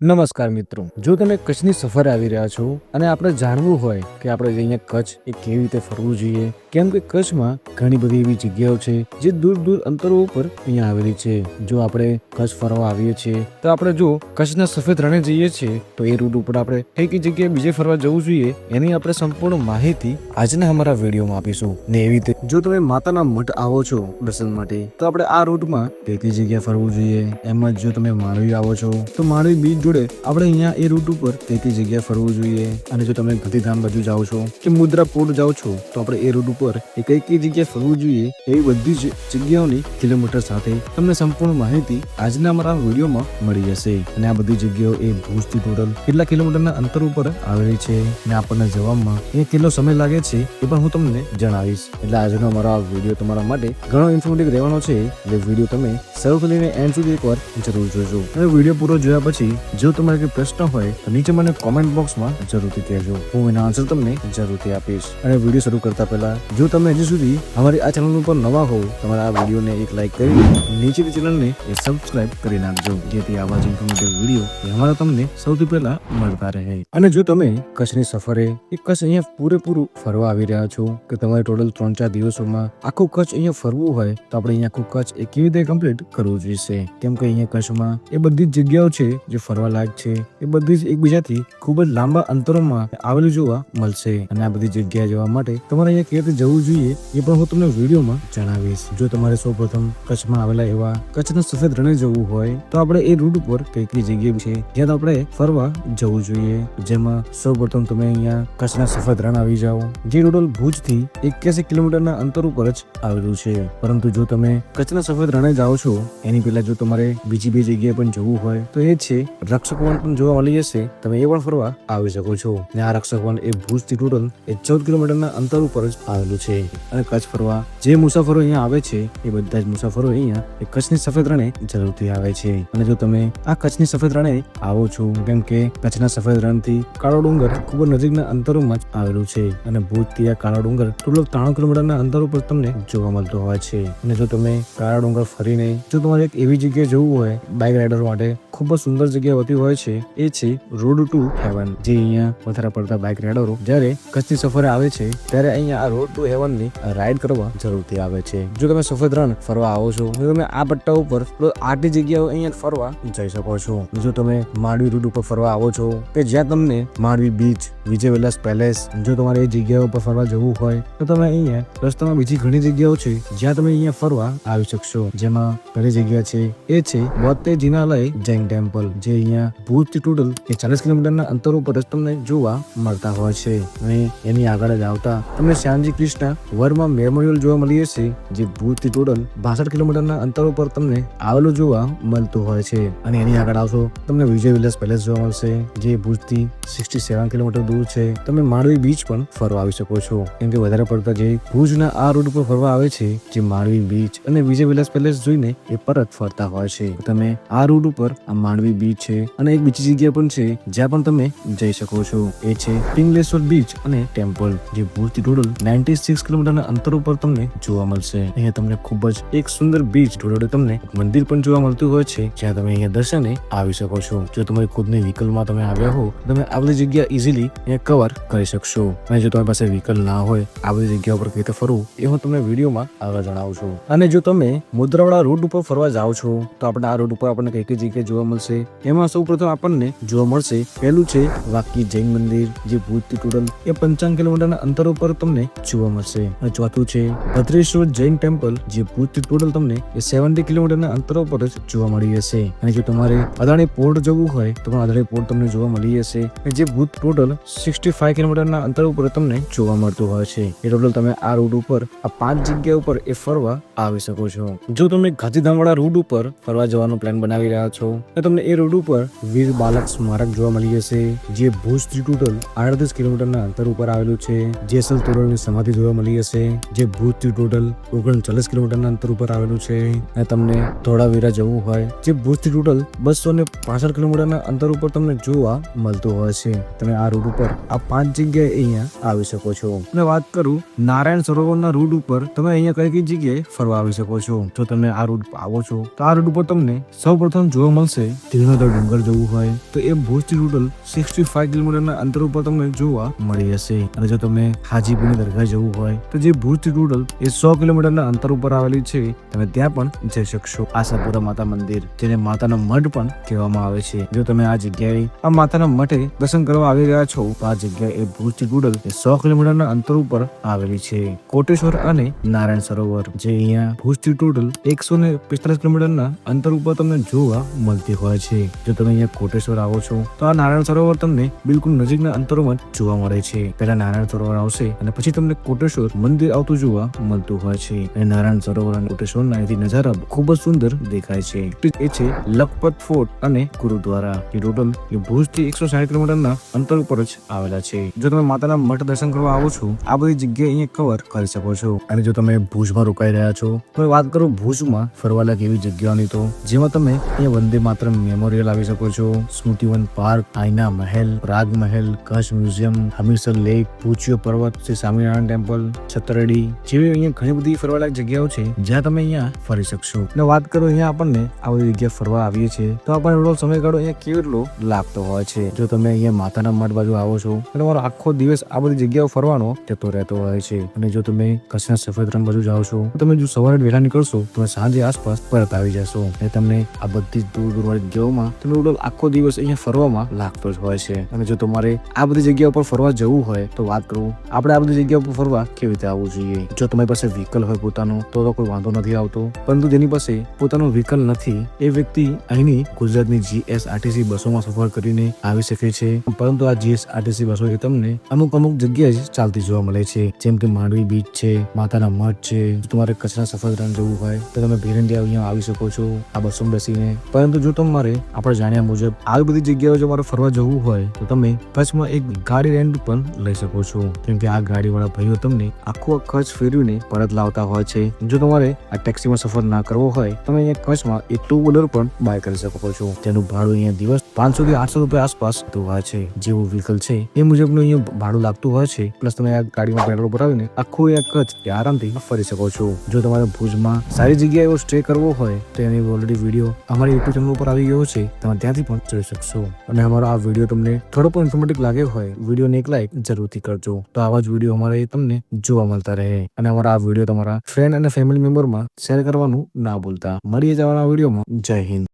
નમસ્કાર મિત્રો, જો તમે કચ્છની સફરે આવી રહ્યા છો અને આપણે જાણવું હોય કે આપણે અહીંયા કચ્છ એ કેવી રીતે ફરવું જોઈએ, કેમ કે કચ્છમાં ઘણી બધી એવી જગ્યાઓ છે જે દૂર દૂર અંતરો ઉપર અહીંયા આવેલી છે. જો આપણે કચ્છ ફરવા આવીએ છીએ તો આપણે જો કચ્છના સફેદ રણે જઈએ છીએ તો એ રૂટ ઉપર આપણે કઈ કઈ જગ્યાએ બીજે ફરવા જવું જોઈએ એની આપણે સંપૂર્ણ માહિતી આજના અમારા વિડીયોમાં આપીશું. ને એવી રીતે જો તમે માતાના મઠ આવો છો દર્શન માટે તો આપણે આ રૂટમાં કઈ કઈ જગ્યાએ ફરવું જોઈએ. એમ જ જો તમે માંડવી આવો છો તો માંડવી બીચ જોડે આપણે અહીંયા એ રૂટ ઉપર કઈ કઈ જગ્યાએ ફરવું જોઈએ. અને જો તમે ગાંધીધામ બાજુ જાઓ છો કે મુદ્રા પોર્ટ જાઓ છો તો આપણે એ રૂટ ઉપર એ કઈ કઈ જગ્યાએ ફરવું જોઈએ એવી બધી જ જગ્યાઓની કિલોમીટર સાથે તમને સંપૂર્ણ માહિતી આજના અમારા વિડીયોમાં મળી જશે. અને આ બધી જગ્યાઓ એ ભુજથી ટોટલ કેટલા કિલોમીટરના અંતર ઉપર આવેલી છે અને આપણને જવામાં એ કેટલો સમય લાગે છે એ પણ હું તમને જણાવીશ. એટલે આજનો અમારો આ વિડીયો તમારા માટે ઘણો ઇન્ફોર્મેટિવ રહેવાનો છે. એટલે વિડીયો તમે શરૂથી લઈને એન્ડ સુધી એકવાર જરૂર જોજો. અને વિડીયો પૂરો જોયા પછી જો તમારે કોઈ પ્રશ્ન હોય તો નીચે મને કોમેન્ટ બોક્સમાં જરૂરથી કહેજો, હું એના આન્સર તમને જરૂરથી આપીશ. અને વિડીયો શરૂ કરતા પહેલા જો તમે હજી સુધી અમારી આ ચેનલ ઉપર નવા હો તમારે આ વિડીયોને એક લાઈક કરી નીચેની ચેનલને સબસ્ક્રાઇબ કરી નાખજો, જેથી આવા જ ઇન્ફોર્મેટિવ વિડીયો અમારા તમને સૌથી પહેલા મળતા રહે. અને જો તમે કચ્છની સફરે એ કચ્છ અહીંયા પૂરેપૂરું ફરવા આવી રહ્યા છો કે તમારે ટોટલ 3-4 દિવસોમાં આખું કચ્છ અહીંયા ફરવું હોય તો આપણે અહીંયા આખું કચ્છ એ કેવી રીતે કમ્પ્લીટ કરવું જોઈશે. કેમ કે અહીંયા કચ્છમાં એ બધી જ જગ્યાઓ છે જે ફરવા લાયક છે, એ બધી જ એકબીજાથી ખૂબ જ લાંબા અંતરોમાં આવેલું જોવા મળશે. અને આ બધી જગ્યા જવા માટે તમારે અહીંયા કેવી રીતે જવું જોઈએ એ પણ હું તમને વિડીયોમાં જણાવીશ. જો તમારે સૌપ્રથમ કચ્છમાં આવેલા એવા કચ્છના સફેદ રણે જવું હોય તો આપણે એ રૂટ ઉપર કઈ કઈ જગ્યા છે જ્યાં આપણે ફરવા જવું જોઈએ. જેમાં સૌપ્રથમ તમે અહીંયા કચ્છના સફેદ રણ આવી જાઓ, જે ટોટલ ભુજથી 81 કિલોમીટરના અંતર ઉપર જ આવેલું છે. પરંતુ જો તમે કચ્છના સફેદ રણે જાઓ છો એની પહેલા જો તમારે બીજી બે જગ્યાએ પણ જવું હોય તો એ છે રક્ષક વન પણ જોવા મળી જશે, તમે એ પણ ફરવા આવી શકો છો. ને આ રક્ષક વન એ ભુજથી ટોટલ 14 કિલોમીટરના અંતર ઉપર જ આવેલું છે. અને કચ્છ ફરવા જે મુસાફરો અહીંયા આવે છે એ બધા જ મુસાફરો અહીંયા એ કચ્છની સફેદ રણે જરૂરથી આવે છે. અને જો તમે આ કચ્છની સફેદ રણે આવો છો, કેમ કે કચ્છના સફેદ રણથી કાળો ડુંગર ખૂબ જ નજીકના અંતરોમાં જ આવેલું છે. અને ભુજથી આ કાળો ડુંગર ટોટલ 93 કિલોમીટરના અંતર ઉપર તમને જોવા મળતો હોય છે. અને જો તમે કાળા ડુંગર ફરીને જો તમારે એક એવી જગ્યાએ જવું હોય બાઇક રાઇડર માટે ખૂબ જ સુંદર જગ્યા હોતી હોય છે, એ છે રોડ ટુ હેવન. જે અહીંયા વધારે પડતા બાઇક રાઇડરો જ્યારે કચ્છની સફરે આવે છે ત્યારે અહીંયા આ રોડ ટુ હેવન ની રાઇડ કરવા જરૂરથી આવે છે. જો તમે સફેદ રણ ફરવા આવો છો તો તમે આ પટ્ટા ઉપર આટલી જગ્યાઓ અહીંયા ફરવા જઈ શકો છો. જો તમે માંડવી રૂટ ઉપર ફરવા આવો છો કે જ્યાં તમને માંડવી બીચ, વિજય વિલાસ પેલેસ, જો તમારે એ જગ્યાઓ પર ફરવા જવું હોય તો તમે અહીંયા રસ્તામાં બીજી ઘણી જગ્યાઓ છે જ્યાં તમે અહીંયા ફરવા આવી શકશો. જેમાં પહેલી જગ્યા છે એ છે બોત્તે જિનાલય જૈન ટેમ્પલ, જે અહીંયા ભુજથી ટોટલ 40 કિલોમીટરના અંતર ઉપર જ તમને જોવા મળતા હોય છે. અને એની આગળ જ આવતા તમને શ્યામજી કૃષ્ણ વર્મા મેમોરિયલ જોવા મળી જશે, જે ભુજથી ટોટલ 62 કિલોમીટરના અંતર ઉપર તમને આવેલું જોવા મળતું હોય છે. અને એની આગળ આવશો તમને વિજય વિલાસ પેલેસ જોવા મળશે, જે ભુજથી 67 કિલોમીટર દૂર છે. તમે માંડવી બીચ પણ ફરવા આવી શકો છો, કેમ કે વધારે પડતા જે ભુજના આ રૂટ ઉપર ફરવા આવે છે જે માંડવી બીચ અને વિજય વિલાસ પેલેસ જોઈને એ પરત ફરતા હોય છે. તમે આ રૂટ ઉપર આ માંડવી બીચ છે અને એક બીજી જગ્યા પણ છે જ્યાં પણ તમે જઈ શકો છો, એ છે પિંગલેશ્વર બીચ અને ટેમ્પલ, જે ભુજથી ટોટલ 96 કિલોમીટરના અંતર ઉપર તમને જોવા મળશે. અહીંયા તમને ખૂબ જ એક સુંદર બીચ જોડે તમને મંદિર પણ જોવા મળતું હોય છે જ્યાં તમે અહીંયા દર્શને આવી શકો છો. જો તમારી ખુદની વ્હીકલમાં તમે આવ્યા હો તમે આ બધી જગ્યા ઇઝીલી અહીંયા કવર કરી શકશો. અને જો તમારી પાસે વ્હીકલ ના હોય આ બધી જગ્યા ઉપર કઈ રીતે ફરવું એ હું તમને વિડીયોમાં આગળ જણાવું છું. અને જો તમે મુદ્રાવાળા રૂટ ઉપર ફરવા જાઓ છો તો આપણે આ રૂટ ઉપર આપણને કઈ કઈ જગ્યાએ જોવા મળશે. એમાં સૌપ્રથમ આપણને જોવા મળશે પહેલું છે વાકી જૈન મંદિર, જે ભુજથી ટોટલ 55 કિલોમીટરના અંતર ઉપર તમને જોવા મળશે. અને ચોથું છે ભદ્રેશ્વર જૈન ટેમ્પલ, જે ભુજથી ટોટલ તમને 70 કિલોમીટરના અંતર ઉપર જ જોવા મળી જશે. અને જો તમારે અદાણી પોર્ટ જવું હોય તો પણ અદાણી પોર્ટ તમને જોવા મળી જશે, જે ભુજ ટોટલ 65 કિલોમીટરના અંતર ઉપર તમને જોવા મળતું હોય છે. એ ટોટલ તમે આ રૂટ ઉપર આ 5 જગ્યા ઉપર એ ફરવા આવી શકો છો. જો તમે ગાંધીધામ વાળા રૂટ ઉપર ફરવા જવાનો પ્લાન બનાવી રહ્યા છો તો તમને એ રોડ ઉપર વીર બાલક સ્મારક જોવા મળી જશે, જે ભુજથી ટોટલ 38 કિલોમીટરના અંતર ઉપર આવેલું છે. જેસલ તોરણની સમાધિ જોવા મળી જશે, જે ભુજથી ટોટલ 39 કિલોમીટરના અંતર ઉપર આવેલું છે. અને તમને ધોળાવીરા જવું હોય જે ભુજથી ટોટલ 265 કિલોમીટરના અંતર ઉપર તમને જોવા મળતું હોય છે. તમે આ રૂટ ઉપર આ 5 જગ્યાએ અહીંયા આવી શકો છો. અને વાત કરું નારાયણ સરોવરના રૂટ ઉપર તમે અહીંયા કઈ કઈ જગ્યાએ ફરવા આવી શકો છો. જો તમે આ રૂટ આવો છો તો આ રૂટ ઉપર તમને સૌપ્રથમ જોવા મળશે ધીણોધર જામગઢ જવું હોય તો એ ભુજથી ટોટલ 65 કિલોમીટરના અંતર ઉપર તમને જોવા મળી જશે. અને જો તમે હાજીપુરની દરગાહ જવું હોય તો જે ભુજથી ટોટલ એ 100 કિલોમીટરના અંતર ઉપર આવેલી છે, તમે ત્યાં પણ જઈ શકશો. આશાપુરા માતા મંદિર, જેને માતાનો મઢ પણ કહેવામાં આવે છે, જો તમે આ જગ્યાએ આ માતાના મઢે દર્શન કરવા આવી રહ્યા છો તો આ જગ્યા એ ભુજથી ટોટલ 100 કિલોમીટરના અંતર ઉપર આવેલી છે. કોટેશ્વર અને નારાયણ સરોવર, જે અહીંયા ભુજથી ટોટલ 145 કિલોમીટરના અંતર ઉપર તમને જોવા મળતી હોય છે. જો તમે અહીંયા કોટેશ્વર આવો છો તો આ નારાયણ સરોવર તમને બિલકુલ નજીકના અંતરોમાં જોવા મળે છે. પહેલા નારાયણ સરોવર આવશે અને પછી તમને કોટેશ્વર મંદિર આવતું જોવા મળતું હોય છે. અને નારાયણ સરોવર અને કોટેશ્વરના અહીંથી નજારા ખૂબ જ સુંદર દેખાય છે. એ છે લખપત ફોર્ટ અને ગુરુદ્વારા, જે ટોટલ ભુજથી 160 કિલોમીટરના અંતર ઉપર જ આવેલા છે. જો તમે માતાના મઠ દર્શન કરવા આવો છો, આ બધી જગ્યાએ અહીંયા કવર કરી શકો છો. અને જો તમે ભુજમાં રોકાઈ રહ્યા છો તો વાત કરો ભુજમાં ફરવાલાયક એવી જગ્યાઓની, તો જેમાં તમે અહીંયા વંદે માતરમ મેમોરિયલ આવી શકો છો, સ્મૃતિવન પાર્ક, આઈના મહેલ, પ્રાગ મહેલ, કચ્છ મ્યુઝિયમ, હમીરસર લેક, પૂછ્યો પર્વત, શ્રી સ્વામિનારાયણ ટેમ્પલ, છતરડી જેવી અહીંયા ઘણી બધી ફરવાલાયક જગ્યાઓ છે જ્યાં તમે અહીંયા ફરી શકશો. અને વાત કરો અહીંયા આપણને આ બધી જગ્યા ફરવા આવીએ છીએ તો આપણને એટલો સમયગાળો અહીંયા કેટલો લાગતો હોય છે. જો તમે અહીંયા માતાના મઠ બાજુ આવો છો તો તમારો આખો દિવસ આ બધી જગ્યાઓ ફરવાનો જતો રહેતો હોય છે. અને જો તમે કચ્છના સફેદ રણ બાજુ જાઓ છો તો તમે જો સવારે વહેલા નીકળશો તો સાંજે આસપાસ પરત આવી જશો. અને તમને આ બધી દૂર દૂર વાળી જગ્યાઓમાં તમે ટોટલ આખો દિવસ અહીંયા ફરવામાં લાગતો જ હોય છે. અને જો તમારે આ બધી જગ્યા ઉપર ફરવા જવું હોય તો વાત કરું આપણે આ બધી જગ્યા ઉપર ફરવા કેવી રીતે આવવું જોઈએ. જો તમારી પાસે વ્હીકલ હોય પોતાનો તો કોઈ વાંધો નથી આવતો, પરંતુ જેની પાસે પોતાનો વ્હીકલ નથી એ વ્યક્તિ અહીંની ગુજરાતની જીએસઆરટીસી બસોમાં સફર કરીને આવી શકે છે. પરંતુ આ જીએસઆરટીસી બસો એ તમને અમુક જગ્યાએ જ ચાલતી જોવા મળે છે, જેમ કે માંડવી બીચ છે, માતાના મઠ છે. જો તમારે કચ્છના સફેદ રણ જવું હોય તો તમે ભીરંડિયા અહીંયા આવી શકો છો આ બસોમાં બેસીને. પરંતુ જો તમારે આપણે જાણ્યા મુજબ આવી બધી જગ્યાઓ જો મારે ફરવા જવું હોય તો તમે કચ્છમાં એક ગાડી રેન્ટ પણ લઈ શકો છો, કેમ કે આ ગાડીવાળા ભાઈઓ તમને આખું કચ્છ ફેરવીને પરત લાવતા હોય છે. જો તમારે આ ટેક્સીમાં સફર ના કરવો હોય તમે અહીંયા કચ્છમાં એક ટુ વ્હીલર પણ બાય કરી શકો છો, જેનું ભાડું અહીંયા દિવસ 500 થી 800 રૂપિયા આસપાસ હોય છે. જેવું વ્હીકલ છે એ મુજબનું અહીંયા ભાડું લાગતું હોય છે. પ્લસ તમે આ ગાડીમાં પેટ્રોલ ભરાવીને આખું અહીંયા કચ્છ આરામથી ફરી શકો છો. જો તમારે ભુજમાં સારી જગ્યાએ એવો સ્ટે કરવો હોય તો એની ઓલરેડી વિડીયો અમારી યુટ્યુબ ચેનલ ઉપર આવી ગયો છે, તમે ત્યાંથી પણ જોઈ શકશો. અને અમારો આ વિડીયો તમને થોડો પણ ઇન્ફોર્મેટિવ લાગ્યો હોય, વિડીયોને એક લાઈક જરૂરથી કરજો, તો આવા જ વિડીયો અમારે તમને જોવા મળતા રહે. અને અમારા આ વિડીયો તમારા ફ્રેન્ડ અને ફેમિલી મેમ્બરમાં શેર કરવાનું ના ભૂલતા. મળીએ જવાના વિડીયોમાં. જય હિન્દ.